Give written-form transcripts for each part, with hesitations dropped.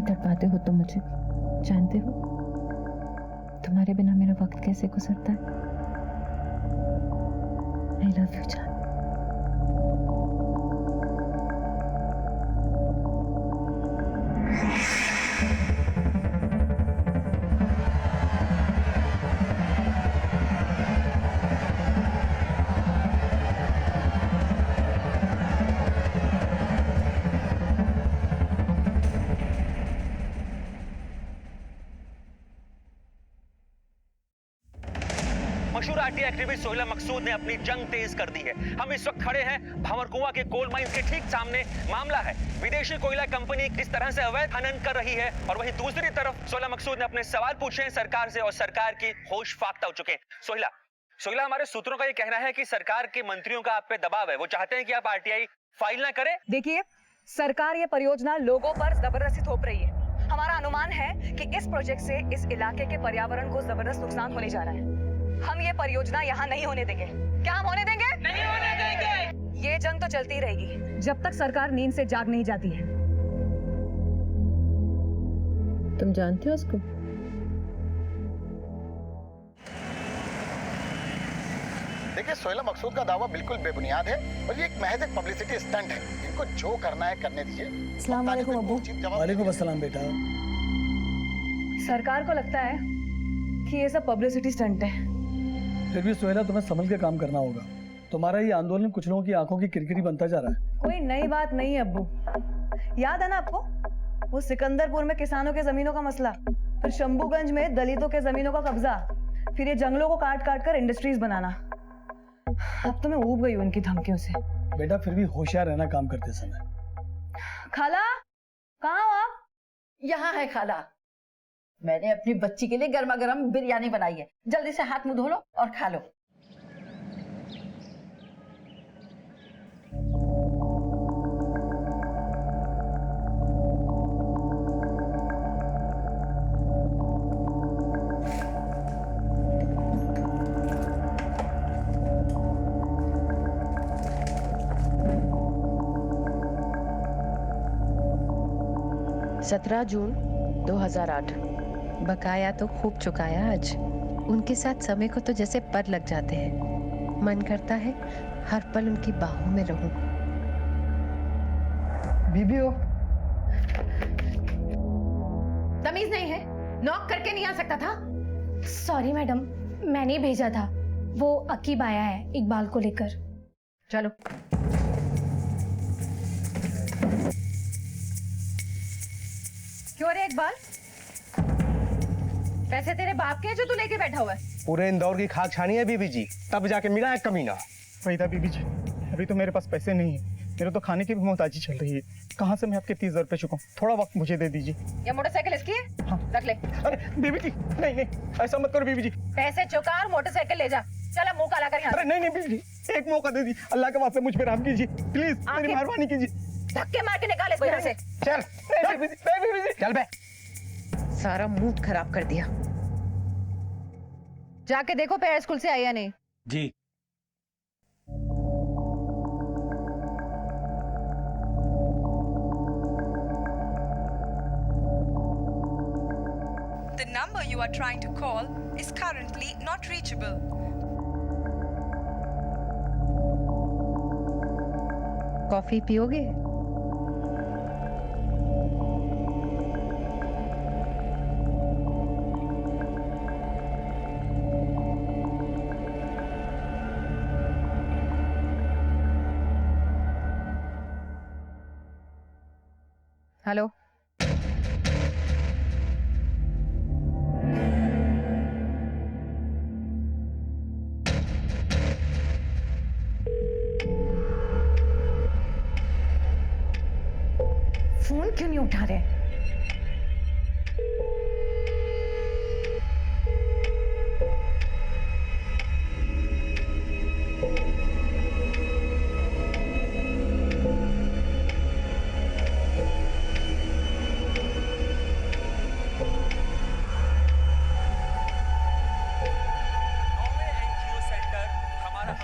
कितना तड़पाते हो तुम मुझे, जानते हो? तुम्हारे बिना मेरा वक्त कैसे गुजरता है। आई लव यू जान। मशहूर आरटीआई एक्टिविस्ट सोहेला मकसूद ने अपनी जंग तेज कर दी है। हम इस वक्त खड़े हैं भंवरकुआं के कोल माइंस के ठीक सामने। मामला है विदेशी कोयला कंपनी किस तरह से अवैध खनन कर रही है, और वहीं दूसरी तरफ सोहेला मकसूद ने अपने सवाल पूछे हैं सरकार से, और सरकार की होश फाख्ता हो चुके हैं। सोहेला, हमारे सूत्रों का ये कहना है कि सरकार के मंत्रियों का आप पे दबाव है, वो चाहते हैं कि आप आरटीआई फाइल ना करें। देखिए, सरकार ये परियोजना लोगों पर जबरदस्ती थोप रही है। हमारा अनुमान है कि इस प्रोजेक्ट से इस इलाके के पर्यावरण को जबरदस्त नुकसान होने जा रहा है। हम ये परियोजना यहाँ नहीं होने देंगे। क्या हम होने देंगे? नहीं होने देंगे। ये जंग तो चलती रहेगी जब तक सरकार नींद से जाग नहीं जाती है। तुम जानते हो उसको? देखिए, सोहेला मकसूद का दावा बिल्कुल बेबुनियाद है और ये एक महज एक पब्लिसिटी स्टंट है। इनको जो करना है करने दीजिए। अस्सलाम वालेकुम अब्बू। वालेकुम अस्सलाम बेटा। सरकार को लगता है कि ये सब पब्लिसिटी स्टंट है। फिर भी सोहेला, तुम्हें संभल के काम करना होगा। तुम्हारा ये आंदोलन कुछ लोगों की आंखों की किरकिरी बनता जा रहा है। कोई नई बात नहीं है अब्बू। याद है ना आपको, वो सिकंदरपुर में किसानों के जमीनों का मसला, फिर शंभूगंज में दलितों के जमीनों का कब्जा, फिर ये जंगलों को काट काट कर इंडस्ट्रीज बनाना। अब तो मैं ऊब गई हूँ इनकी धमकियों से। बेटा, फिर भी होशियार रहना काम करते समय। खाला, कहाँ हो आप? यहाँ है खाला। मैंने अपनी बच्ची के लिए गर्मा गर्म बिरयानी बनाई है। जल्दी से हाथ मुंह धो लो और खा लो। सत्रह जून 2008। बकाया तो खूब चुकाया आज। उनके साथ समय को तो जैसे पर लग जाते हैं। मन करता है हर पल उनकी बाहों में रहूं। बीबी हो? तमीज नहीं है? नॉक करके नहीं आ सकता था? सॉरी मैडम, मैंने भेजा था। वो अकीब आया है इकबाल को लेकर। चलो। क्यों रे इकबाल, पैसे तेरे बाप के हैं जो तू लेके बैठा हुआ है? पूरे इंदौर की खाक छानी है बीबी जी, तब जाके मिला है कमीना। वही था बीबी जी, अभी तो मेरे पास पैसे नहीं है। मेरे तो खाने की भी मोहताजी चल रही है। कहाँ से मैं आपके 30,000 रुपए चुकाऊं? थोड़ा वक्त मुझे दे दीजिए। ये मोटरसाइकिल इसकी है? हाँ। रख ले। अरे बीबी जी, नहीं नहीं, ऐसा मत करो बीबी जी। पैसे चुका और मोटरसाइकिल ले जा। चल मुंह काला कर यहाँ। अरे नहीं नहीं बीबी जी, एक मौका दे दीजिए। अल्लाह के वास्ते मुझ पे रहम कीजिए प्लीज, मेरी मेहरबानी कीजिए। धक्के मार के निकाल इसको यहाँ से। चल नहीं बीबी जी, नहीं बीबी जी। चल बे। सारा मूड खराब कर दिया। जाके देखो पैर स्कूल से आई या नहीं। जी। The number you are trying to call is currently not reachable. Coffee पियोगे? हेलो, फोन क्यों नहीं उठा रहे?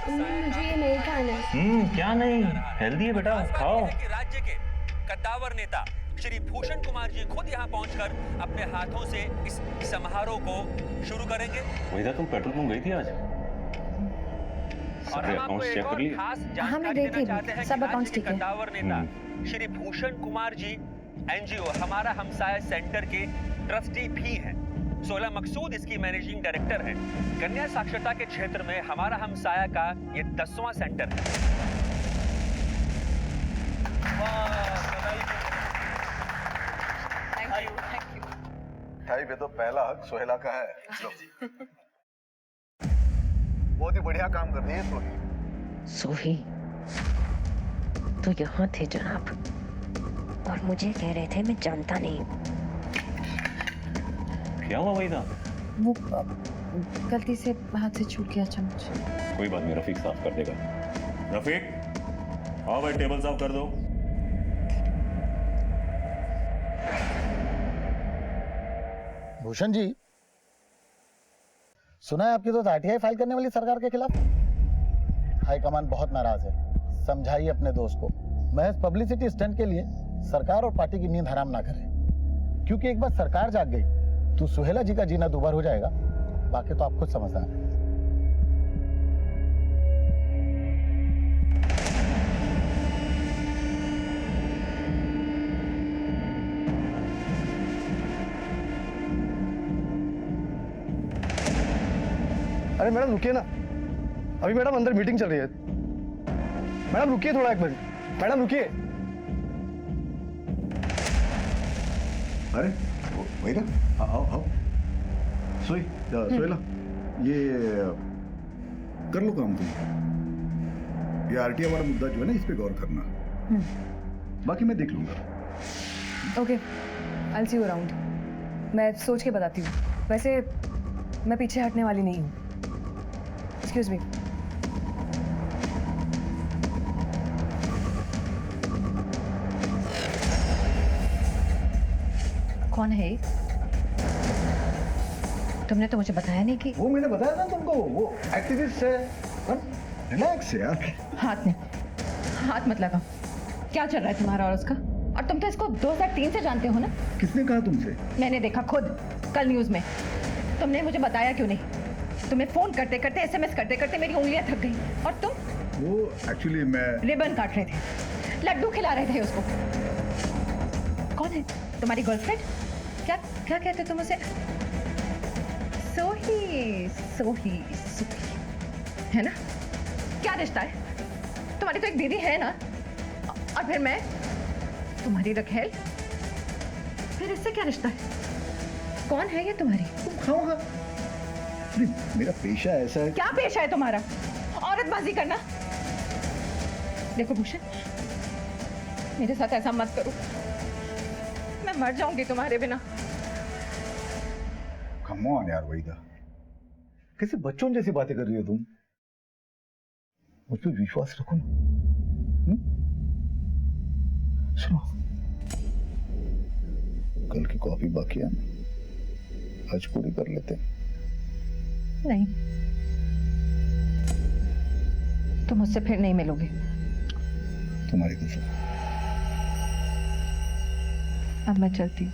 मुझे ये नहीं खाना है। क्या नहीं, हेल्दी है बेटा, खाओ। राज्य के कद्दावर नेता श्री भूषण कुमार जी खुद यहाँ पहुंचकर अपने हाथों से इस समारोह को शुरू करेंगे। वहीदा, तुम पेट्रोल पंप गई थी आज? और हम आपको एक और खास जानकारी देना चाहते हैं कि राज्य के कद्दावर नेता श्री भूषण कुमार जी एनजीओ हमारा हमसाया सेंटर के ट्रस्टी भी हैं। सोहेला मकसूद इसकी मैनेजिंग डायरेक्टर हैं। कन्या साक्षरता के क्षेत्र में हमारा हमसाया का ये 10वां सेंटर है। Thank you. भाई पे तो पहला हक सोहेला का है। बहुत ही बढ़िया काम कर रही है सोही। सोही तो यहाँ थे जनाब, और मुझे कह रहे थे मैं जानता नहीं। क्या हुआ वहीदा? वो गलती से हाथ से छूट गया चम्मच। कोई बात नहीं, रफीक साफ कर देगा। रफीक, आओ भाई, टेबल साफ कर दो। भूषण जी, सुना है आपकी तो आरटीआई फाइल करने वाली सरकार के खिलाफ। हाईकमान बहुत नाराज है, समझाइए अपने दोस्त को महज पब्लिसिटी स्टंट के लिए सरकार और पार्टी की नींद हराम ना करे, क्योंकि एक बार सरकार जाग गई तो सुहेला जी का जीना दुबार हो जाएगा। बाकी तो आप खुद समझदार हैं। अरे मैडम रुकिए ना, अभी मैडम अंदर मीटिंग चल रही है। मैडम रुकिए थोड़ा, एक मिनट। मैडम रुकिए। अरे वहीदा, आओ आओ। सोहेला, ये कर लो काम तुम। ये आरटीआई वाला मुद्दा जो है ना, इस पे गौर करना। बाकी मैं देख लूंगा। Okay, I will see you around. मैं सोच के बताती हूँ। वैसे मैं पीछे हटने वाली नहीं हूँ। Excuse me. कौन है ये? तुमने तो मुझे बताया नहीं कि वो मैंने बताया ना तुमको, वो एक्टिविस्ट है। रिलैक्स यार। हाथ मत लगाओ। क्या चल रहा है तुम्हारा और उसका? और तुम तो इसको 2003 से जानते हो ना? किसने कहा तुमसे? मैंने देखा खुद कल न्यूज में। तुमने मुझे बताया क्यों नहीं? तुम्हें फोन करते करते, एसएमएस करते करते मेरी उंगलियां थक गई। और तुम? वो एक्चुअली मैं रिबन काट रहे थे, लड्डू खिला रहे थे उसको। कौन है तुम्हारी गर्लफ्रेंड? क्या क्या कहते तुम उसे? सोही सोही सोही है ना? क्या रिश्ता है? तुम्हारी तो एक दीदी है ना, और फिर मैं तुम्हारी रखेल। फिर इससे क्या रिश्ता है? कौन है ये तुम्हारी? तुम खाओगा। मेरा पेशा ऐसा है। क्या पेशा है तुम्हारा? औरतबाजी करना। देखो भूषण, मेरे साथ ऐसा मत करो, मैं मर जाऊंगी तुम्हारे बिना। कम ऑन यार वहीदा, कैसे बच्चों जैसी बातें कर रही हो तुम? मुझ पे विश्वास रखो ना। सुनो, कल की कॉफी बाकी है, आज पूरी कर लेते हैं। नहीं, तुम मुझसे फिर नहीं मिलोगे। तुम्हारी कसम। अब मैं चलती हूँ।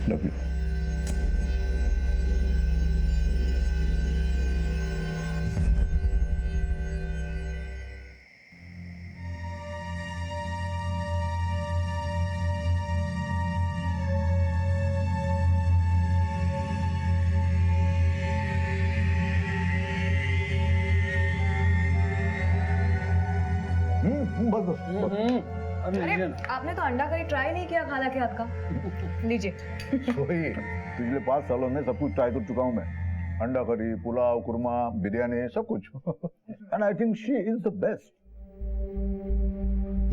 Love you. अरे आपने तो अंडा करी ट्राई नहीं किया खाला के हाथ का। लीजिए। पिछले 5 सालों में सब कुछ ट्राई कर चुका हूँ मैं। अंडा करी, पुलाव, कुरमा, बिरयानी, सब कुछ। And I think she is the best.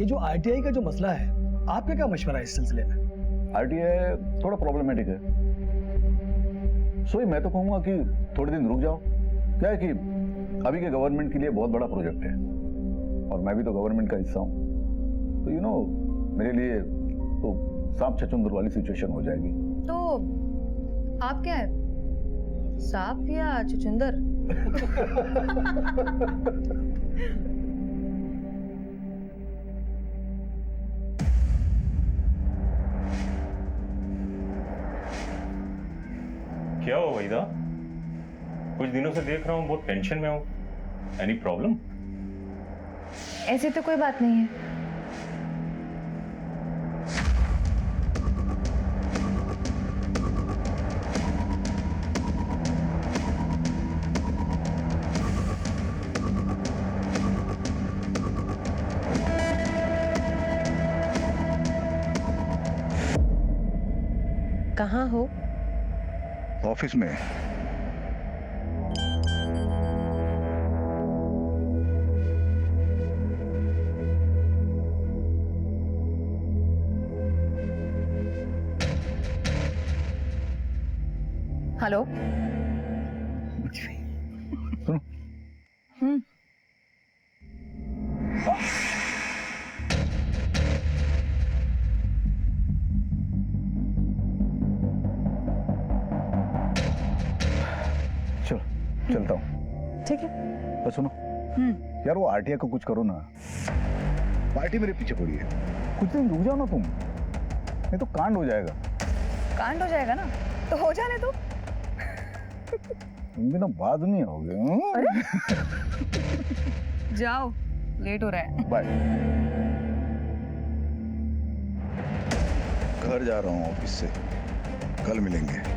ये जो आरटीआई का जो मसला है, आपका क्या मशवरा है इस सिलसिले में? आरटीआई थोड़ा प्रॉब्लमेटिक है, सोई मैं तो कहूंगा कि थोड़े दिन रुक जाओ। क्या है कि अभी के गवर्नमेंट के लिए बहुत बड़ा प्रोजेक्ट है, और मैं भी तो गवर्नमेंट का हिस्सा हूँ, तो यू नो मेरे लिए तो सांप छछूंदर वाली सिचुएशन हो जाएगी। तो आप क्या है, सांप या चुचुंदर? क्या हो वहीदा? कुछ दिनों से देख रहा हूँ बहुत टेंशन में हूँ। Any problem? ऐसी तो कोई बात नहीं है। कहाँ हो? ऑफिस में। हेलो। सुनो। चलो चलता हूँ। ठीक है। तो सुनो यार, वो आरटीआई को कुछ करो ना। पार्टी मेरे पीछे पड़ी है, कुछ दिन रुक जाओ ना तुम, नहीं तो कांड हो जाएगा। कांड हो जाएगा ना तो हो जाने दो। तुम भी ना बाद में आओगे। अरे जाओ, लेट हो रहा है। बाय। घर जा रहा हूँ ऑफिस से, कल मिलेंगे।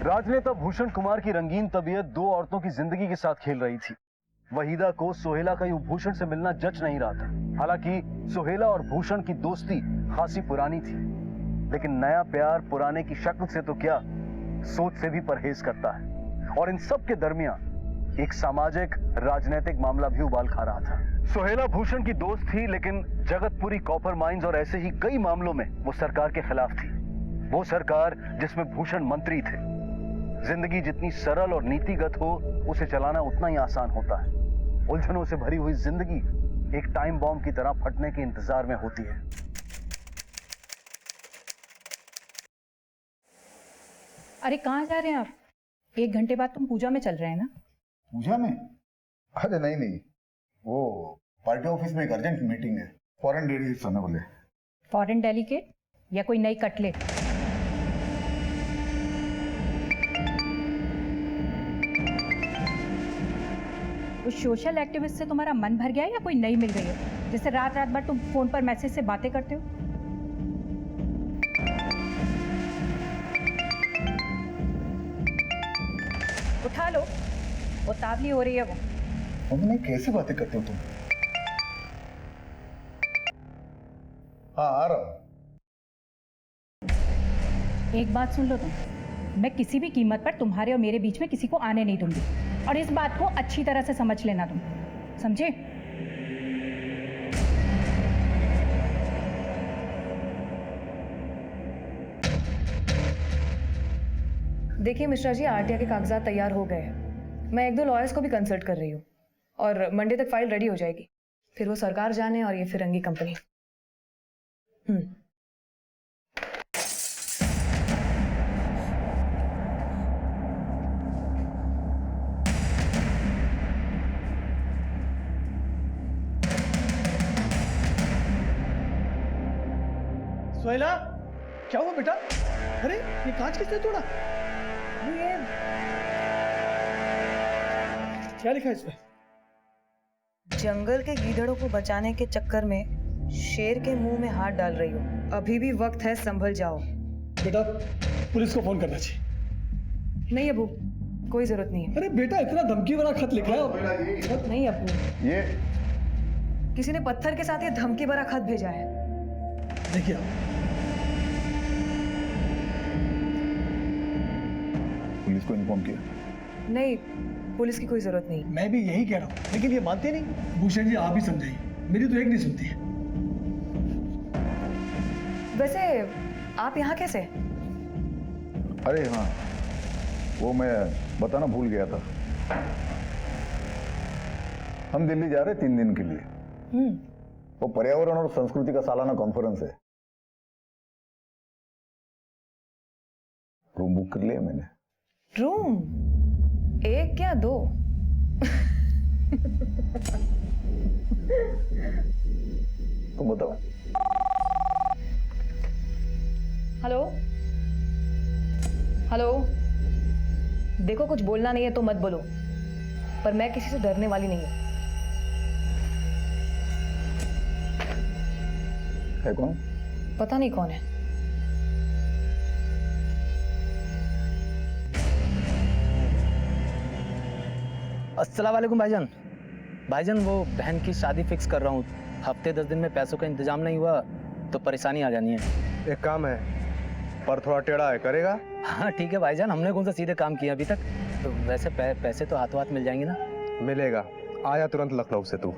राजनेता भूषण कुमार की रंगीन तबीयत दो औरतों की जिंदगी के साथ खेल रही थी। वहीदा को सोहेला का यूं भूषण से मिलना जच नहीं रहा था। हालांकि सोहेला और भूषण की दोस्ती खासी पुरानी थी, लेकिन नया प्यार पुराने की शक्ल से तो क्या, सोच से भी परहेज करता है। और इन सब के दरमियान एक सामाजिक राजनीतिक मामला भी उबाल खा रहा था। सोहेला भूषण की दोस्त थी, लेकिन जगतपुरी कॉपर माइंस और ऐसे ही कई मामलों में वो सरकार के खिलाफ थी। वो सरकार जिसमें भूषण मंत्री थे। जिंदगी जितनी सरल और नीतिगत हो, उसे चलाना उतना ही आसान होता है। उलझनों से भरी हुई जिंदगी एक टाइम बॉम्ब की तरह फटने के इंतजार में होती है। अरे कहाँ जा रहे हैं आप? 1 घंटे बाद तुम पूजा में चल रहे हैं ना? पूजा में? अरे नहीं, वो पार्टी ऑफिस में एक अर्जेंट मीटिंग है, फॉरेन डेलीगेट्स आने वाले। फॉरेन डेलीगेट या कोई नई कटलेट? उस सोशल एक्टिविस्ट से तुम्हारा मन भर गया है या कोई नई मिल गई है, जिससे रात रात भर तुम फोन पर मैसेज से बातें करते हो? उठा लो, उतावली हो रही है वो। मम्मी कैसी बातें करते हो तुम? हाँ आ रहा हूं। एक बात सुन लो तुम, मैं किसी भी कीमत पर तुम्हारे और मेरे बीच में किसी को आने नहीं दूंगी, और इस बात को अच्छी तरह से समझ लेना तुम, समझे? देखिए मिश्रा जी, आरटीआई के कागजात तैयार हो गए हैं। मैं 1-2 लॉयर्स को भी कंसल्ट कर रही हूँ और मंडे तक फाइल रेडी हो जाएगी। फिर वो सरकार जाने और ये फिरंगी कंपनी। सोहेला, क्या हुआ बेटा? अरे ये कांच किसने तोड़ा? ये क्या लिखा है इस पे? जंगल के गीदड़ों को बचाने के चक्कर में शेर के मुंह में हाथ डाल रही हो। अभी भी वक्त है, संभल जाओ। बेटा पुलिस को फोन करना चाहिए। नहीं अबू, कोई जरूरत नहीं है। अरे बेटा इतना धमकी भरा खत लिखा है। नहीं अबू, ये किसी ने पत्थर के साथ ये धमकी भरा खत भेजा है। देखिए पुलिस को इन्फॉर्म किया? नहीं, पुलिस की कोई जरूरत नहीं। मैं भी यही कह रहा हूँ, लेकिन ये मानते नहीं। भूषण जी आप ही समझाइए, मेरी तो एक नहीं सुनती है। वैसे आप यहाँ कैसे? अरे हाँ, वो मैं बताना भूल गया था। हम दिल्ली जा रहे 3 दिन के लिए। वो पर्यावरण और संस्कृति का सालाना कॉन्फ्रेंस है। रूम बुक कर लिया मैंने। रूम 1 या 2? तुम बताओ। हेलो हेलो, देखो कुछ बोलना नहीं है तो मत बोलो, पर मैं किसी से डरने वाली नहीं हूं। है कौन? पता नहीं कौन है। अस्सलाम वालेकुम भाईजान। भाईजान वो बहन की शादी फिक्स कर रहा हूँ, हफ्ते 10 दिन में पैसों का इंतजाम नहीं हुआ तो परेशानी आ जानी है। एक काम है, पर थोड़ा टेढ़ा है, करेगा? हाँ ठीक है भाईजान, हमने कौन सा सीधे काम किया अभी तक। तो वैसे पैसे तो हाथों हाथ मिल जाएंगे ना? मिलेगा, आया तुरंत लखनऊ से तू।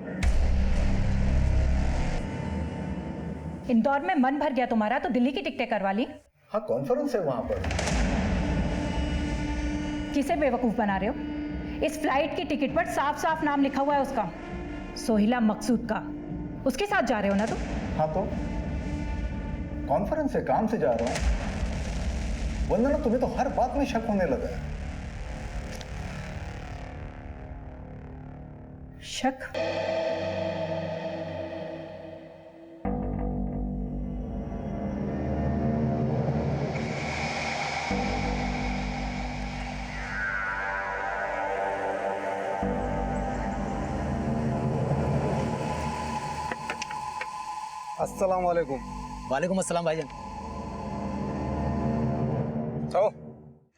इंदौर में मन भर गया तुम्हारा तो दिल्ली की टिकटें करवा ली। हाँ कॉन्फ्रेंस है वहां पर। किसे बेवकूफ बना रहे हो? इस फ्लाइट की टिकट पर साफ साफ नाम लिखा हुआ है उसका, सोहिला मकसूद का। उसके साथ जा रहे हो ना तुम? हाँ तो कॉन्फ्रेंस है, काम से जा रहा हूँ। वंदना तुम्हें तो हर बात में शक होने लगा है। शक? अस्सलाम वालेकुम। वालेकुम अस्सलाम भाईजान। तो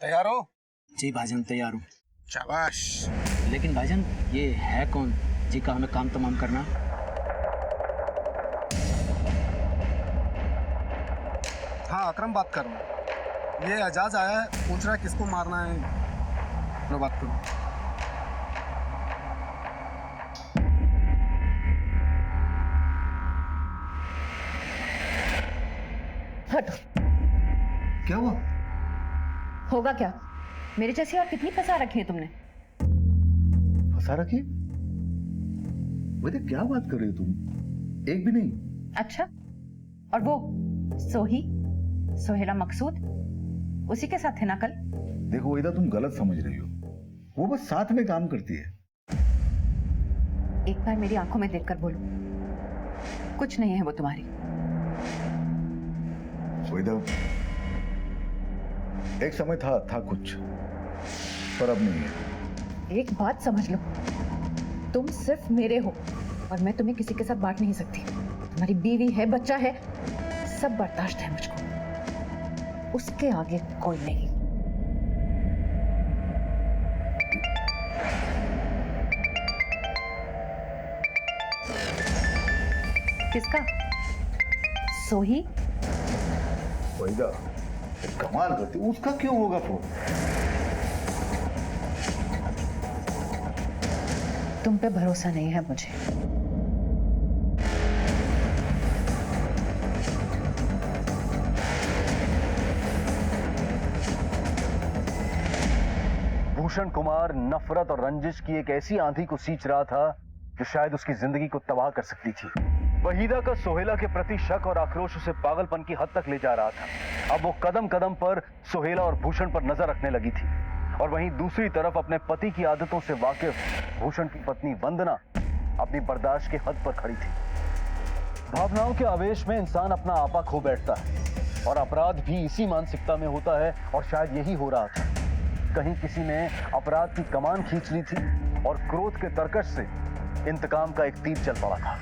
तैयार हो? जी भाईजान तैयार हूँ। शाबाश। लेकिन भाईजान ये है कौन जी का हमें काम तमाम करना? हाँ अकरम बात कर रहा हूँ। ये एजाज आया है, पूछ रहा है किसको मारना है। लो बात करो। हटो। क्या हुआ? होगा क्या? मेरे जैसी और कितनी फंसा रखी है तुमने? फंसा रखी? वैसे क्या बात कर रही हो तुम? एक भी नहीं। अच्छा, और वो सोहेला मकसूद उसी के साथ थे ना कल? देखो वहीदा तुम गलत समझ रही हो, वो बस साथ में काम करती है। एक बार मेरी आंखों में देखकर बोलो, कुछ नहीं है वो तुम्हारी। वहीदा एक समय था कुछ, पर अब नहीं है। एक बात समझ लो, तुम सिर्फ मेरे हो और मैं तुम्हें किसी के साथ बांट नहीं सकती। तुम्हारी बीवी है, बच्चा है, सब बर्दाश्त है मुझको, उसके आगे कोई नहीं। किसका? सोही? वहीदा कमाल करती, उसका क्यों होगा फोन? तुम पे भरोसा नहीं है मुझे। भूषण कुमार नफरत और रंजिश की एक ऐसी आंधी को सींच रहा था जो शायद उसकी जिंदगी को तबाह कर सकती थी। वहीदा का सोहेला के प्रति शक और आक्रोश उसे पागलपन की हद तक ले जा रहा था। अब वो कदम कदम पर सोहेला और भूषण पर नजर रखने लगी थी, और वहीं दूसरी तरफ अपने पति की आदतों से वाकिफ भूषण की पत्नी वंदना अपनी बर्दाश्त की हद पर खड़ी थी। भावनाओं के आवेश में इंसान अपना आपा खो बैठता है, और अपराध भी इसी मानसिकता में होता है, और शायद यही हो रहा था। कहीं किसी ने अपराध की कमान खींच ली थी और क्रोध के तरकश से इंतकाम का एक तीर चल पड़ा था।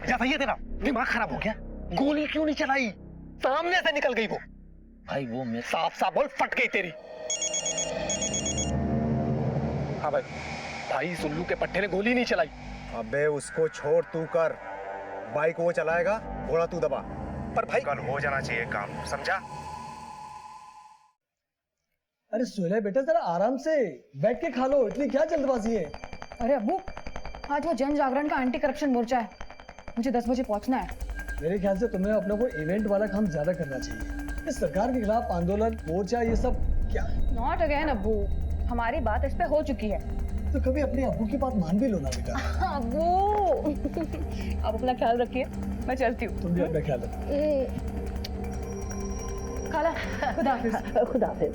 क्या भैया तेरा दिमाग खराब हो गया? गोली क्यों नहीं चलाई? सामने से निकल गई वो। भाई वो मैं साफ साफ बोल, फट गई तेरी। हाँ भाई भाई सुल्लू के पट्टे ने गोली नहीं चलाई। अबे उसको छोड़, तू कर। बाइक वो चलाएगा, घोड़ा तू दबा। पर भाई कल हो जाना चाहिए काम, समझा? अरे सोहेला बेटा जरा आराम से बैठ के खा लो, इतनी क्या जल्दबाजी है? अरे अब्बू, आज वो जन जागरण का एंटी करप्शन मोर्चा है, मुझे 10 बजे पहुंचना है। मेरे ख्याल से तुम्हें अपने को इवेंट वाला काम ज्यादा करना चाहिए। इस सरकार के खिलाफ आंदोलन, मोर्चा, ये सब क्या? नॉट अगेन अब्बू, हमारी बात इस पे हो चुकी है। तो कभी अपने अब्बू की बात मान भी लो ना बेटा। अब्बू आप अपना ख्याल रखिए, मैं चलती हूँ। तुम भी अपना ख्याल रखो। खाला, खुदा हाफिज। खुदा हाफिज।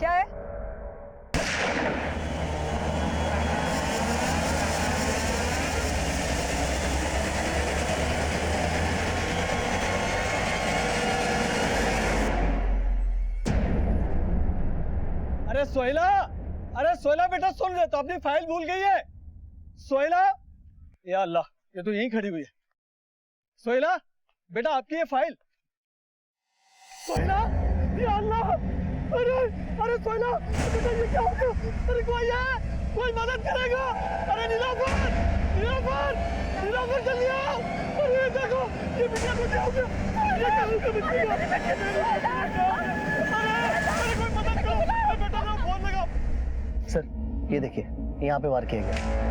क्या है? अरे सोहेला, अरे सोहेला बेटा सुन रहे तो अपनी फाइल भूल गई है। सोहेला, या अल्लाह, ये तो यहीं खड़ी हुई है। सोहेला बेटा आपकी ये फाइल। सोहेला, या अल्लाह, अरे अरे सोहेला बेटा ये क्या हो गया? अरे कोई है, कोई मदद करेगा? अरे नीलाफर, नीलाफर, नीलाफर जल्दी आओ। अरे देखो ये बिटिया को क्या हो गया? ये क्या हो गया बिटिया? अरे कोई मदद करो, बेटा को फोन लगाओ। सर ये देखिए, यहाँ पे वार किया गया।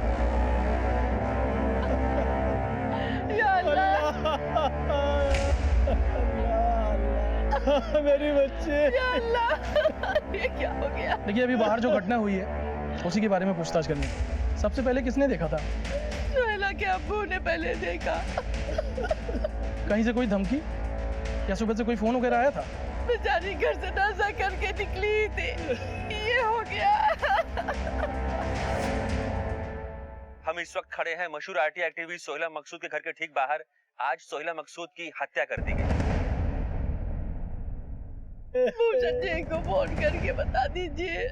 मेरी बच्ची, या अल्लाह, ये क्या हो गया? देखिए अभी बाहर जो घटना हुई है उसी के बारे में पूछताछ करनी है। सबसे पहले किसने देखा था? सोहेला के अब्बू ने पहले देखा। कहीं से कोई धमकी या सुबह से कोई फोन वगैरह आया था? बेचारी घर से नासा करके निकली थी, ये हो गया। हम इस वक्त खड़े हैं मशहूर आरटी एक्टिविस्ट सोहेला मकसूद के घर के ठीक बाहर। आज सोहेला मकसूद की हत्या कर दी गई। भूषण जी को फोन करके बता दीजिए।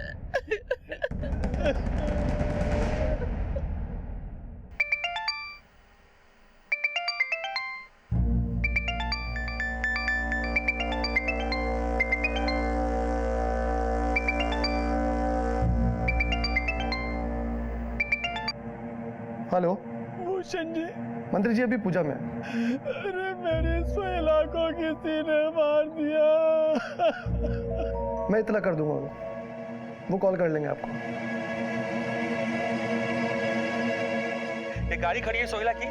हेलो भूषण जी, मंत्री जी अभी पूजा में। अरे मेरी सोहेला को किसी ने मार दिया। मैं इतला कर दूंगा, वो कॉल कर लेंगे आपको। एक गाड़ी खड़ी है सोहेला की।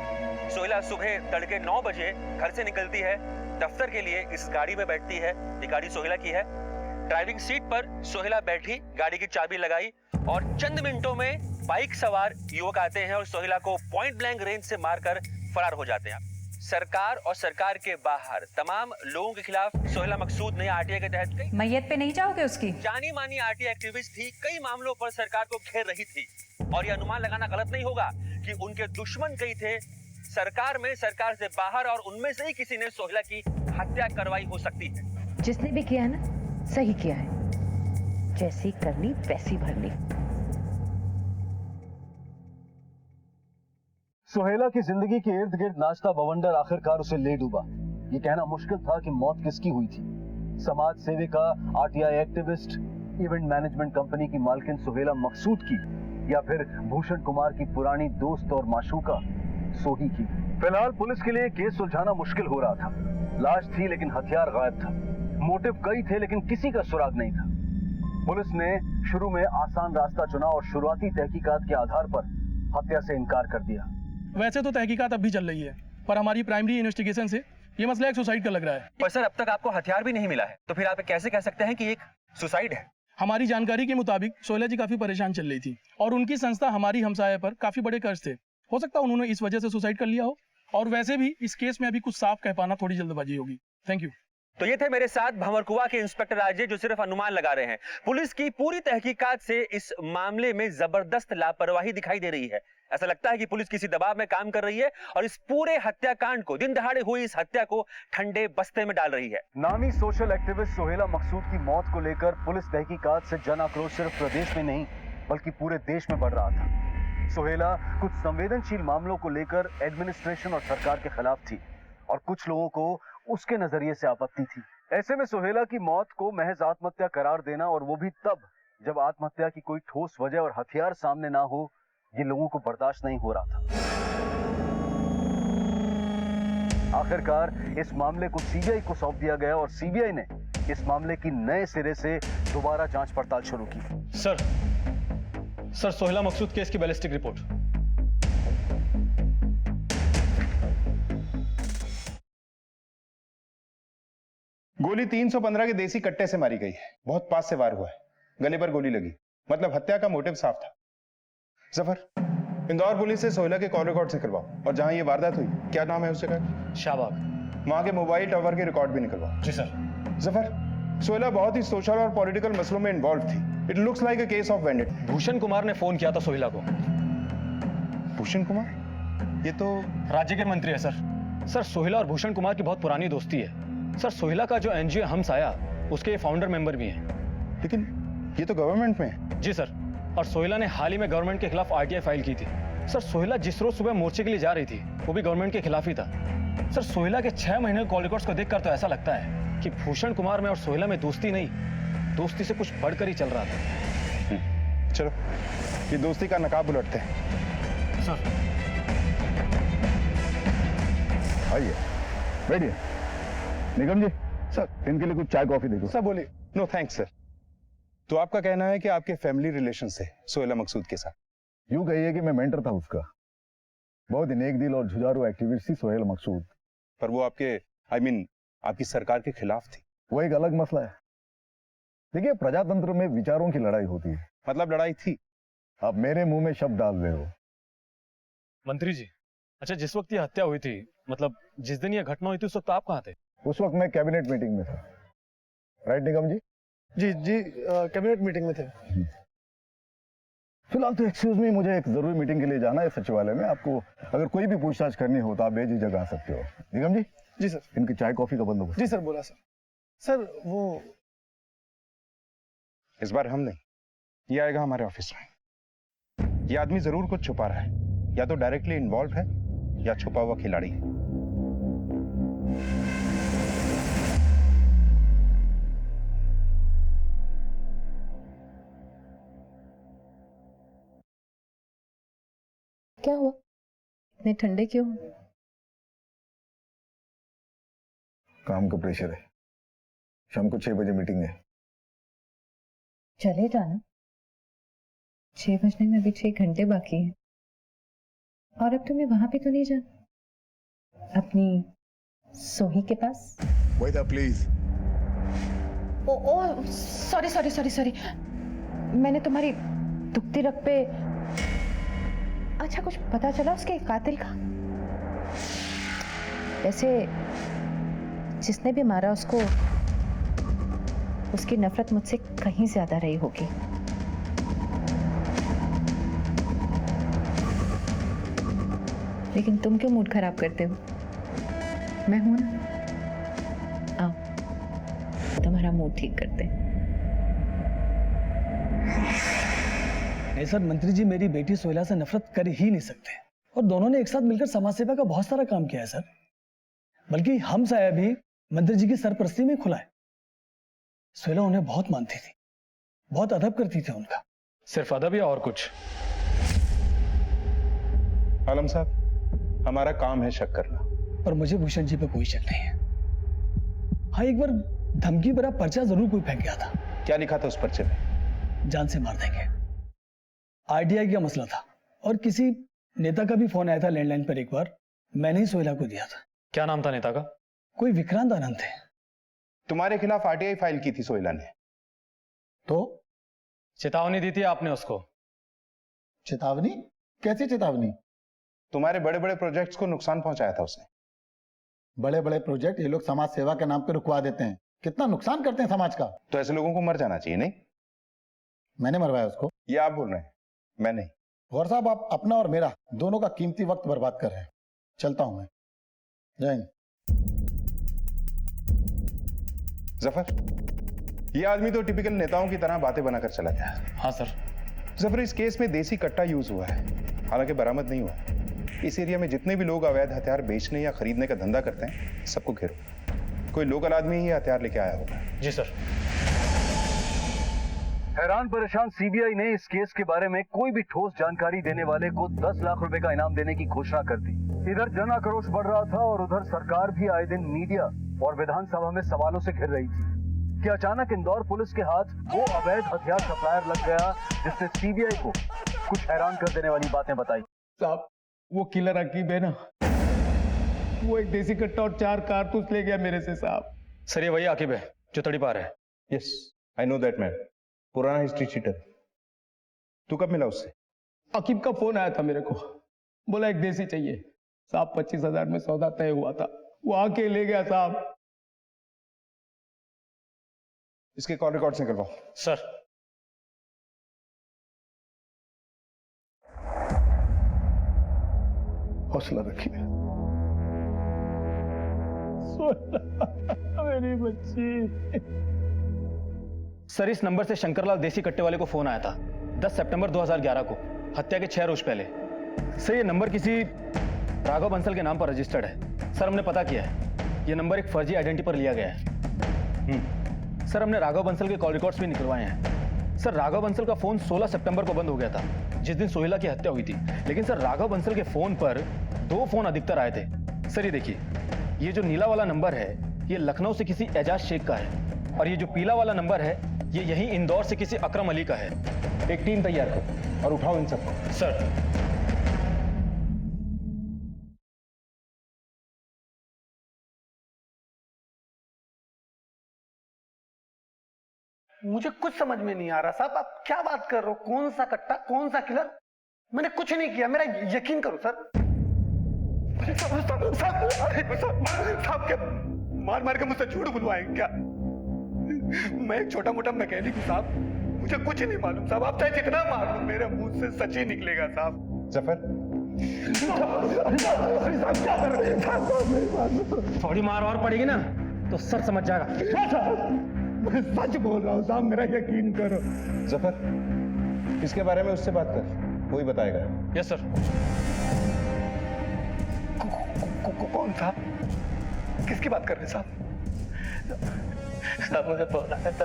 सोहेला सुबह तड़के 9 बजे घर से निकलती है दफ्तर के लिए। इस गाड़ी में बैठती है। ये गाड़ी सोहेला की है। ड्राइविंग सीट पर सोहेला बैठी, गाड़ी की चाबी लगाई और चंद मिनटों में बाइक सवार युवक आते हैं और सोहेला को पॉइंट ब्लैंक रेंज से मारकर फरार हो जाते हैं। सरकार और सरकार के बाहर तमाम लोगों के खिलाफ सोहेला मकसूद ने आरटीआई के तहत कई मैयत पे नहीं जाओगे उसकी? जानी मानी आरटीआई एक्टिविस्ट थी, कई मामलों पर सरकार को घेर रही थी। और यह अनुमान लगाना गलत नहीं होगा कि उनके दुश्मन कई थे सरकार में, सरकार से बाहर, और उनमें से ही किसी ने सोहेला की हत्या करवाई हो सकती है। जिसने भी किया है ना, सही किया है। जैसी करनी वैसी भरनी। सोहेला की जिंदगी के इर्द गिर्द नाचता बवंडर आखिरकार उसे ले डूबा। ये कहना मुश्किल था कि मौत किसकी हुई थी, समाज सेविका, RTI activist, event management company की मालकिन सोहेला मकसूद की, या फिर भूषण कुमार की पुरानी दोस्त और माशूका सोही की। फिलहाल पुलिस के लिए केस सुलझाना मुश्किल हो रहा था। लाश थी लेकिन हथियार गायब था। मोटिव कई थे लेकिन किसी का सुराग नहीं था। पुलिस ने शुरू में आसान रास्ता चुना और शुरुआती तहकीकात के आधार पर हत्या से इनकार कर दिया। वैसे तो तहकीकात अब भी चल रही है, पर हमारी प्राइमरी इन्वेस्टिगेशन से ये मसला एक सुसाइड का लग रहा है। पर सर अब तक आपको हथियार भी नहीं मिला है, तो फिर आप कैसे कह सकते हैं कि एक सुसाइड है? हमारी जानकारी के मुताबिक सोहेला जी काफी परेशान चल रही थी और उनकी संस्था हमारी हमसाया पर काफी बड़े कर्ज थे। हो सकता है उन्होंने इस वजह से सुसाइड कर लिया हो, और वैसे भी इस केस में अभी कुछ साफ कह पाना थोड़ी जल्दबाजी होगी। Thank you. तो ये थे मेरे साथ भंवरकुआ के इंस्पेक्टर अजय, जो सिर्फ अनुमान लगा रहे हैं। पुलिस की पूरी तहकीकात से इस मामले में जबरदस्त लापरवाही दिखाई दे रही है। ऐसा लगता है कि पुलिस किसी दबाव में काम कर रही है और इस पूरे हत्याकांड को, दिन दहाड़े हुई इस हत्या को ठंडे बस्ते में डाल रही है। नामी सोशल एक्टिविस्ट सोहेला मकसूद की मौत को लेकर पुलिस तहकीकात से जन आक्रोश सिर्फ प्रदेश में नहीं बल्कि पूरे देश में बढ़ रहा था। सोहेला कुछ संवेदनशील मामलों को लेकर एडमिनिस्ट्रेशन और सरकार के खिलाफ थी और कुछ लोगों को उसके नजरिए से आपत्ति थी। ऐसे में सोहेला की मौत को महज आत्महत्या करार देना, और वो भी तब जब आत्महत्या की कोई ठोस वजह और हथियार सामने ना हो, ये लोगों को बर्दाश्त नहीं हो रहा था। आखिरकार इस मामले को सीबीआई को सौंप दिया गया और सीबीआई ने इस मामले की नए सिरे से दोबारा जांच पड़ताल शुरू की। सर सोहेला मकसूद केस की बैलिस्टिक रिपोर्ट। गोली 315 के देसी कट्टे से मारी गई है। बहुत पास से वार हुआ है, गले पर गोली लगी, मतलब हत्या का मोटिव साफ था। जफर, इंदौर पुलिस से सोहेला के कॉल रिकॉर्ड से करवाओ, और जहां ये वारदात हुई, क्या नाम है उस जगह? शाहबाग। वहां के मोबाइल टावर के रिकॉर्ड भी निकलवाओ। जी सर। जफर, सोहेला बहुत ही सोशल और पॉलिटिकल मसलों में इन्वॉल्व थी। It looks like a case of vendetta. Bhushan Kumar ने फोन किया था सोहेला को। भूषण कुमार? ये तो राज्य के मंत्री है सर सोहेला और भूषण कुमार की बहुत पुरानी दोस्ती है। सर सोहेला का जो एनजीओ हम साया, उसके फाउंडर मेंबर भी हैं। लेकिन ये तो गवर्नमेंट में है। जी सर, और सोहेला ने हाल ही में गवर्नमेंट के खिलाफ आरटीआई फाइल की थी। सर सोहेला जिस रोज सुबह मोर्चे के लिए जा रही थी, वो भी गवर्नमेंट के खिलाफ ही था। सर सोहेला के 6 महीने कॉल रिकॉर्ड्स को देखकर तो ऐसा लगता है कि भूषण कुमार में और सोहेला में दोस्ती नहीं, दोस्ती से कुछ बढ़कर ही चल रहा था। चलो ये दोस्ती का नकाब उलटते हैं। सर आइए, बैठिए। निगम जी, सर इनके लिए कुछ चाय कॉफी दे दो। सर बोलिए। No thanks sir. तो आपका कहना है कि आपके फैमिली रिलेशन से सोहेला मकसूद के साथ? यूं कहिए कि मैं मेंटर था उसका। बहुत ही नेक दिल और जुझारू एक्टिविस्ट थी सोहेला मकसूद। पर वो आपके आपकी सरकार के खिलाफ थी। वो एक अलग मसला है। देखिए, प्रजातंत्र में विचारों की लड़ाई होती है। मतलब लड़ाई थी? आप मेरे मुंह में शब्द डाल रहे हो। मंत्री जी, अच्छा जिस वक्त ये हत्या हुई थी, मतलब जिस दिन ये घटना हुई थी, उस वक्त आप कहाँ थे? उस वक्त मैं कैबिनेट मीटिंग में था। राइट निगम जी? जी कैबिनेट मीटिंग में थे। फिलहाल तो एक्सक्यूज मी, मुझे एक जरूरी मीटिंग के लिए जाना है सचिवालय में। आपको अगर कोई भी पूछताछ करनी हो तो आप बेझिझक आ सकते हो। निगम जी? जी सर। इनकी चाय कॉफी का बंदोबस्त। जी सर, बोला सर। सर वो इस बार हम नहीं, ये आएगा हमारे ऑफिस में। ये आदमी जरूर कुछ छुपा रहा है, या तो डायरेक्टली इन्वॉल्व है या छुपा हुआ खिलाड़ी है। क्या हुआ? इतने ठंडे क्यों? काम का प्रेशर है। शाम को 6 बजे मीटिंग है। चले जाना। 6 बजने में अभी 6 घंटे बाकी हैं। और अब तुम्हें वहां पे तो नहीं जाना? अपनी सोही के पास? वेदा प्लीज। O sorry. मैंने तुम्हारी दुखती रग पे। अच्छा, कुछ पता चला उसके कातिल का? वैसे जिसने भी मारा उसको, उसकी नफरत मुझसे कहीं ज्यादा रही होगी। लेकिन तुम क्यों मूड खराब करते हो? मैं हूं ना, आओ तुम्हारा मूड ठीक करते हैं। नहीं सर, मंत्री जी मेरी बेटी सोहेला से नफरत कर ही नहीं सकते, और दोनों ने एक साथ मिलकर समाज सेवा का बहुत सारा काम किया है सर। बल्कि हम साया भी मंत्री जी की सरपरस्ती में खुला है। सोहेला उन्हें बहुत मानती थी, बहुत अदब करती थी उनका। सिर्फ अदब या और कुछ? आलम साहब, हमारा काम है शक करना। पर मुझे भूषण जी पे कोई शक नहीं है। हाँ, एक बार धमकी भरा पर्चा जरूर कोई फेंक गया था। क्या लिखा था उस पर्चे में? जान से मार देंगे। आरटीआई का मसला था, और किसी नेता का भी फोन आया था लैंडलाइन पर। एक बार मैंने ही सोहेला को दिया था। क्या नाम था नेता का? कोई विक्रांत आनंद थे। तुम्हारे खिलाफ आरटीआई फाइल की थी सोहेला ने। तो चेतावनी दी थी आपने उसको? चेतावनी? कैसी चेतावनी? तुम्हारे बड़े बड़े प्रोजेक्ट्स को नुकसान पहुंचाया था उसने। बड़े बड़े प्रोजेक्ट ये लोग समाज सेवा के नाम पे रुकवा देते हैं, कितना नुकसान करते हैं समाज का। तो ऐसे लोगों को मर जाना चाहिए, नहीं? मैंने मरवाया उसको? ये आप बोल रहे हैं, मैं नहीं। गौर साहब, आप अपना और मेरा दोनों का कीमती वक्त बर्बाद कर रहे हैं। चलता हूं मैं। जय हिंद। जफर, ये आदमी तो टिपिकल नेताओं की तरह बातें बनाकर चला गया। हाँ सर। जफर, इस केस में देसी कट्टा यूज हुआ है, हालांकि बरामद नहीं हुआ। इस एरिया में जितने भी लोग अवैध हथियार बेचने या खरीदने का धंधा करते हैं, सबको घेरो। कोई लोकल आदमी ही हथियार लेके आया होगा। जी सर। हैरान परेशान सीबीआई ने इस केस के बारे में कोई भी ठोस जानकारी देने वाले को 10 लाख रुपए का इनाम देने की घोषणा कर दी। इधर जन आक्रोश बढ़ रहा था और उधर सरकार भी आए दिन मीडिया और विधानसभा में सवालों से घिर रही थी कि अचानक इंदौर पुलिस के हाथ वो अवैध हथियार सप्लायर लग गया जिसने सीबीआई को कुछ हैरान कर देने वाली बातें बताई। साहब, वो किलर अकीब है ना, वो एक देसी कट्टा और 4 कारतूस ले गया मेरे से साहब। सर, ये वही आकिब है जो तड़ीपार है। Yes, I know that man, पुराना हिस्ट्री चीटर। तू कब मिला उससे? अकीब का फोन आया था मेरे को, बोला एक देसी चाहिए साहब। 25,000 में सौदा तय हुआ था, वो आके ले गया साहब। इसके कॉल रिकॉर्ड्स निकलवाओ। सर। हौसला रखिए। मेरी बच्ची। सर, इस नंबर से शंकरलाल देसी कट्टे वाले को फोन आया था 10 सितंबर 2011 को, हत्या के 6 रोज पहले। सर, ये नंबर किसी राघव बंसल के नाम पर रजिस्टर्ड है। सर, हमने पता किया है, ये नंबर एक फर्जी आइडेंटिटी पर लिया गया है। सर, हमने राघव बंसल के कॉल रिकॉर्ड्स भी निकलवाए हैं। सर, राघव बंसल का फोन 16 सितंबर को बंद हो गया था, जिस दिन सोहेला की हत्या हुई थी। लेकिन सर, राघव बंसल के फोन पर 2 फोन अधिकतर आए थे। सर, ये देखिए, ये जो नीला वाला नंबर है, ये लखनऊ से किसी एजाज शेख का है, और ये जो पीला वाला नंबर है, ये यही इंदौर से किसी अकरम अली का है। एक टीम तैयार करो और उठाओ इन सबको। सर। मुझे कुछ समझ में नहीं आ रहा साहब, आप क्या बात कर रहे हो? कौन सा कट्टा, कौन सा किलर? मैंने कुछ नहीं किया, मेरा यकीन करो सर। साहब, क्या मार मार के मुझसे झूठ बुलवाएंगे क्या? मैं एक छोटा मोटा मैकेनिक हूँ साहब, मुझे कुछ नहीं मालूम साहब। आप चाहे जितना मार लो, मेरे मुंह से सच ही निकलेगा साहब। जफर, थोड़ी मार और पड़ेगी ना तो सर समझ जाएगा। मैं सच बोल रहा हूँ साहब, मेरा यकीन करो। जफर, इसके बारे में उससे बात कर, वही बताएगा। Yes sir. कौन साहब? किसकी बात कर रहे हैं साहब? साहब, मुझे फोन आया था,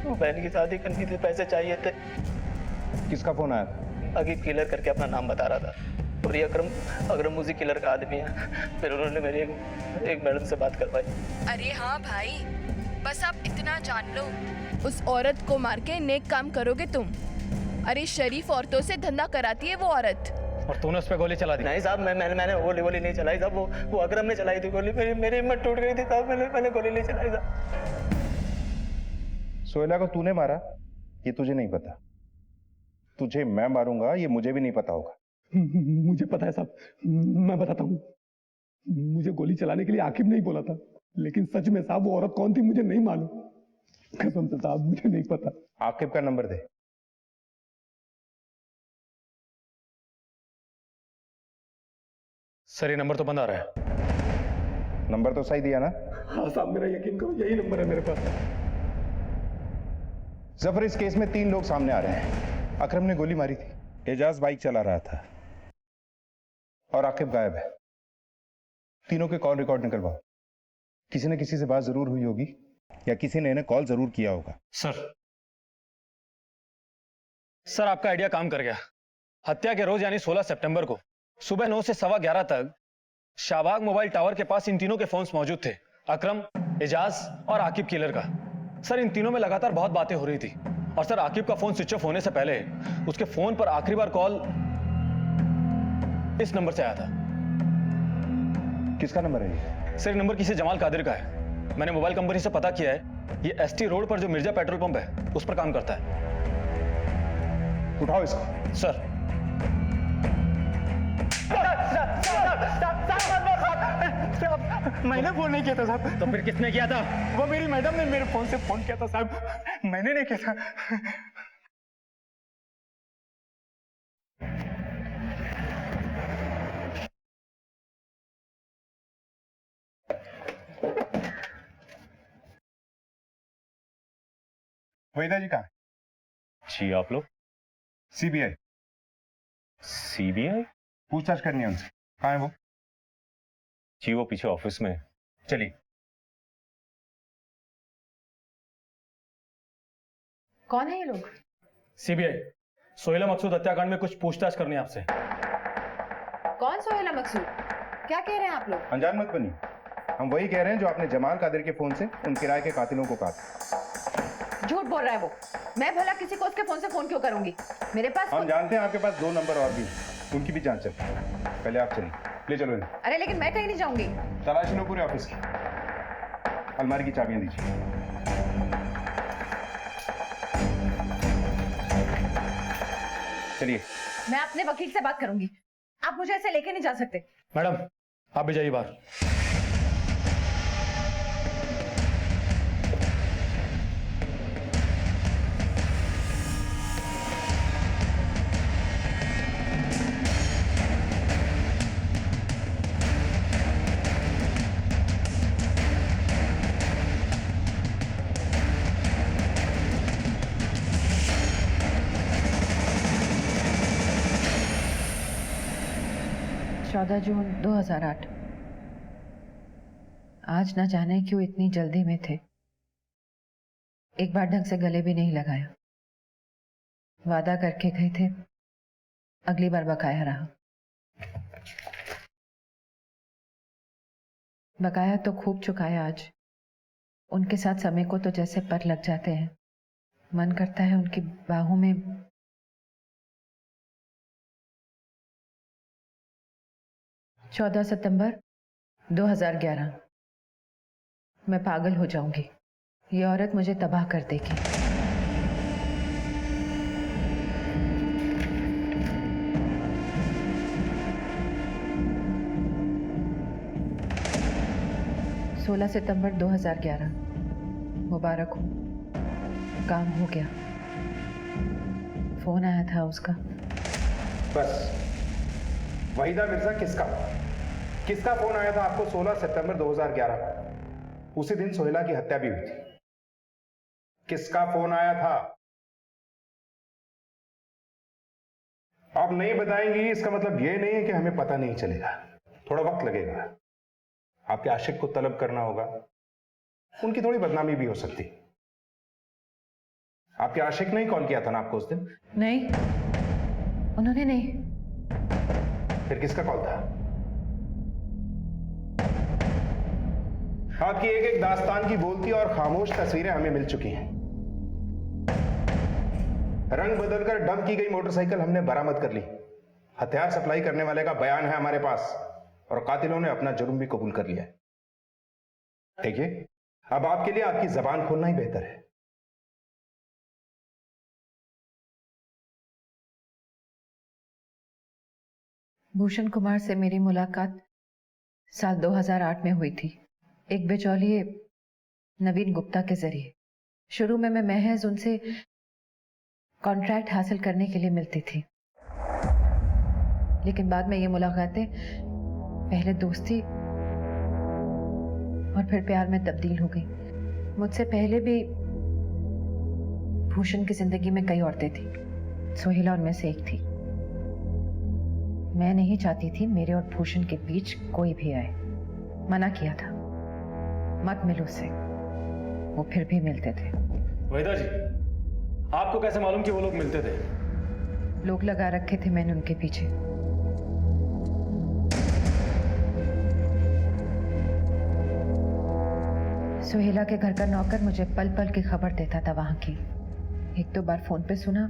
वो बहन की शादी करनी थी, पैसे चाहिए थे। किसका फोन आया था? अकीब किलर करके अपना नाम बता रहा था, और ये अकरम उसी किलर का आदमी है। फिर उन्होंने मेरी एक मैडम से बात करवाई। अरे हाँ भाई, बस आप इतना जान लो, उस औरत को मार के नेक काम करोगे तुम। अरे शरीफ औरतों से धंधा कराती है वो औरत। और तूने उस पे गोली चला दी? नहीं साहब, मैंने गोली नहीं चलाई साहब, वो अकरम ने चलाई थी गोली। मेरी हिम्मत टूट गई थी साहब, मैंने गोली नहीं चलाई साहब। सोहेला को तूने मारा, ये तुझे नहीं पता। तुझे मैं मारूंगा, ये मुझे भी नहीं पता होगा। मुझे पता है साहब, मैं बताता हूँ। मुझे गोली चलाने के लिए आकिब नहीं बोला था, लेकिन सच में साहब वो औरत कौन थी मुझे नहीं मालूम। कसम से साहब, मुझे नहीं पता। आकिब का नंबर दे। सर, ये नंबर तो बंद आ रहा है। नंबर तो सही दिया ना? हाँ साहब, मेरा यकीन करो, यही नंबर है मेरे पास। जफर, इस केस में 3 लोग सामने आ रहे हैं। अकरम ने गोली मारी थी, एजाज बाइक चला रहा था, और आकिब गायब है। तीनों के कॉल रिकॉर्ड निकलवाओ। किसी न किसी से बात जरूर हुई होगी, या किसी ने इन्हें कॉल जरूर किया होगा। सर, आपका आइडिया काम कर गया। हत्या के रोज यानी 16 सितंबर को सुबह 9 से 11:15 तक शाहबाग मोबाइल टावर के पास इन तीनों के फोन्स मौजूद थे, अकरम, एजाज और आकिब किलर का। सर, इन तीनों में लगातार बहुत बातें हो रही थी, और सर आकिब का फोन स्विच ऑफ होने से पहले उसके फोन पर आखिरी बार कॉल इस नंबर से आया था। किसका नंबर है ये? सर, ये नंबर किसी जमाल कादिर का है। मैंने मोबाइल कंपनी से पता किया है, ये एसटी रोड पर जो मिर्जा पेट्रोल पंप है उस पर काम करता है। उठाओ इसको। सर। मैंने फोन नहीं किया था साहब। तो फिर किसने किया था? वो मेरी मैडम ने मेरे फोन से फोन किया था साहब, मैंने नहीं किया था। वहीदा जी कहाँ? जी आप लोग? सीबीआई। सीबीआई? पूछताछ करनी है उनसे। कहाँ है वो? जी वो पीछे ऑफिस में है। चलिए। कौन है ये लोग? सीबीआई। सोहेला मकसूद हत्याकांड में कुछ पूछताछ करनी है आपसे। कौन सोहेला मकसूद? क्या कह रहे हैं आप लोग? अनजान मत बनी, हम वही कह रहे हैं जो आपने जमाल कादिर के फोन से उन किराए के कातिलों को कहा। झूठ बोल रहा है वो। मैं भला किसी को उसके फोन से फोन क्यों करूंगी? मेरे पास हम जानते हैं आपके पास 2 नंबर और भी, उनकी भी जांच चल। पहले आप चलिए, ले चलो इन्हें। अरे लेकिन मैं कहीं नहीं जाऊंगी। तलाशी लो पूरे ऑफिस की। अलमारी की चाबियां दीजिए। चलिए। मैं अपने वकील से बात करूंगी, आप मुझे ऐसे लेके नहीं जा सकते। मैडम आप भी जाइए बाहर। 14 जून 2008। आज न जाने क्यों इतनी जल्दी में थे। एक बार ढंग से गले भी नहीं लगाया। वादा करके गए थे, अगली बार बकाया रहा। बकाया तो खूब चुकाया आज। उनके साथ समय को तो जैसे पर लग जाते हैं। मन करता है उनकी बाहों में 14 सितंबर 2011। मैं पागल हो जाऊंगी। ये औरत मुझे तबाह कर देगी। सोलह सितंबर 2011। मुबारक हो, काम हो गया। फोन आया था उसका। बस वहीदा मिर्जा किसका फोन आया था आपको 16 सितंबर 2011? उसी दिन सोहेला की हत्या भी हुई थी। किसका फोन आया था? आप नहीं बताएंगी इसका मतलब यह नहीं है कि हमें पता नहीं चलेगा। थोड़ा वक्त लगेगा। आपके आशिक को तलब करना होगा, उनकी थोड़ी बदनामी भी हो सकती। आपके आशिक ने ही कॉल किया था ना आपको उस दिन? नहीं, उन्होंने नहीं। फिर किसका कॉल था? आपकी एक एक दास्तान की बोलती और खामोश तस्वीरें हमें मिल चुकी हैं। रंग बदलकर डंप की गई मोटरसाइकिल हमने बरामद कर ली। हथियार सप्लाई करने वाले का बयान है हमारे पास और कातिलों ने अपना जुर्म भी कबूल कर लिया है। देखिए, अब आपके लिए आपकी जबान खोलना ही बेहतर है। भूषण कुमार से मेरी मुलाकात साल 2008 में हुई थी, एक बिचौलिए नवीन गुप्ता के जरिए। शुरू में मैं महज उनसे कॉन्ट्रैक्ट हासिल करने के लिए मिलती थी, लेकिन बाद में ये मुलाकातें पहले दोस्ती और फिर प्यार में तब्दील हो गई। मुझसे पहले भी भूषण की जिंदगी में कई औरतें थी, सोहेला उनमें से एक थी। मैं नहीं चाहती थी मेरे और भूषण के बीच कोई भी आए। मना किया था, मत मिलो उससे। वो फिर भी मिलते थे। वहीदा जी, आपको कैसे मालूम कि वो लोग मिलते थे? लोग लगा रखे थे मैंने उनके पीछे। सोहेला के घर का नौकर मुझे पल पल की खबर देता था वहां की। एक दो बार फोन पे सुना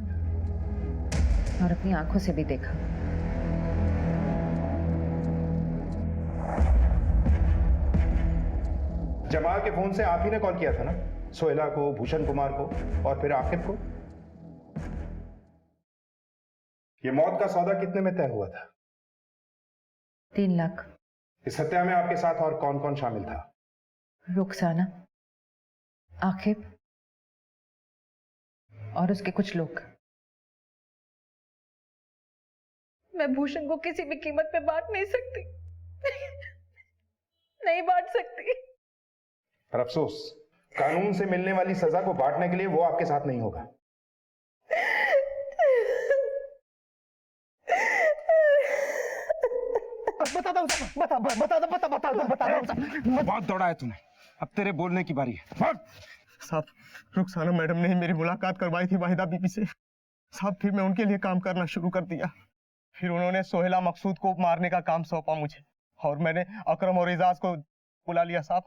और अपनी आंखों से भी देखा। जमाल के फोन से आप ही ने कॉल किया था ना सोहेला को, भूषण कुमार को और फिर आकिब को? ये मौत का सौदा कितने में तय हुआ था? 3 लाख। इस हत्या में आपके साथ और कौन कौन शामिल था? रुखसाना, आकिब और उसके कुछ लोग। मैं भूषण को किसी भी कीमत पे बांट नहीं सकती। नहीं बांट सकती। पर अफसोस, कानून से मिलने वाली सजा को बांटने के लिए वो आपके साथ नहीं होगा। बहुत दौड़ा है तूने, अब तेरे बोलने की बारी है। साहब, रुखसाना मैडम ने ही मेरी मुलाकात करवाई थी वाहिदा बीबी से। साहब, फिर मैं उनके लिए काम करना शुरू कर दिया। फिर उन्होंने सोहेला मकसूद को मारने का काम सौंपा मुझे, और मैंने अकरम और एजाज को बुला लिया। साहब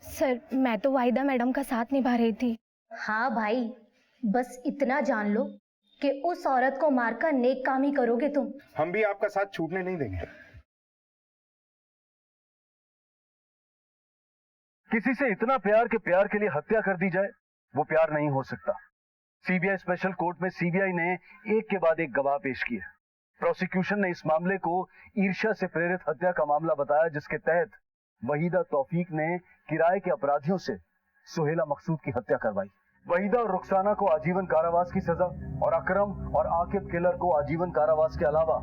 सर, मैं तो वाहिदा मैडम का साथ निभा रही थी। हाँ भाई, बस इतना जान लो कि उस औरत को मारकर नेक काम ही करोगे तुम। हम भी आपका साथ छूटने नहीं देंगे। किसी से इतना प्यार के प्यार के लिए हत्या कर दी जाए, वो प्यार नहीं हो सकता। सीबीआई स्पेशल कोर्ट में सीबीआई ने एक के बाद एक गवाह पेश किए। प्रोसिक्यूशन ने इस मामले को ईर्ष्या से प्रेरित हत्या का मामला बताया, जिसके तहत वहीदा तौफीक ने किराए के अपराधियों से सोहेला मकसूद की हत्या करवाई। वहीदा और रुखसाना को आजीवन कारावास की सजा और अकरम और आकिब किलर को आजीवन कारावास के अलावा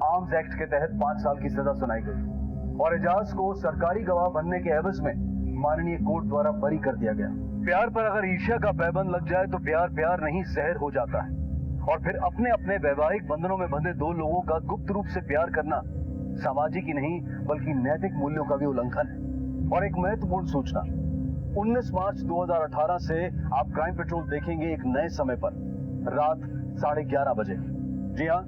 आर्म्स एक्ट के तहत 5 साल की सजा सुनाई गई और एजाज को सरकारी गवाह बनने के एवज में माननीय कोर्ट द्वारा बरी कर दिया गया। प्यार पर अगर ईर्ष्या का पैबंद लग जाए तो प्यार प्यार नहीं जहर हो जाता है, और फिर अपने अपने वैवाहिक बंधनों में बंधे दो लोगों का गुप्त रूप से प्यार करना सामाजिक ही नहीं बल्कि नैतिक मूल्यों का भी उल्लंघन है। और एक महत्वपूर्ण सूचना, 19 मार्च 2018 से आप क्राइम पेट्रोल देखेंगे एक नए समय पर, रात 11:30 बजे। जी हाँ,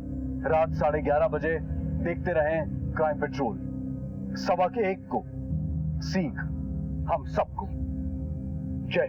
रात 11:30 बजे देखते रहें क्राइम पेट्रोल। 1:15 को सीख हम सबको। जय हिंद।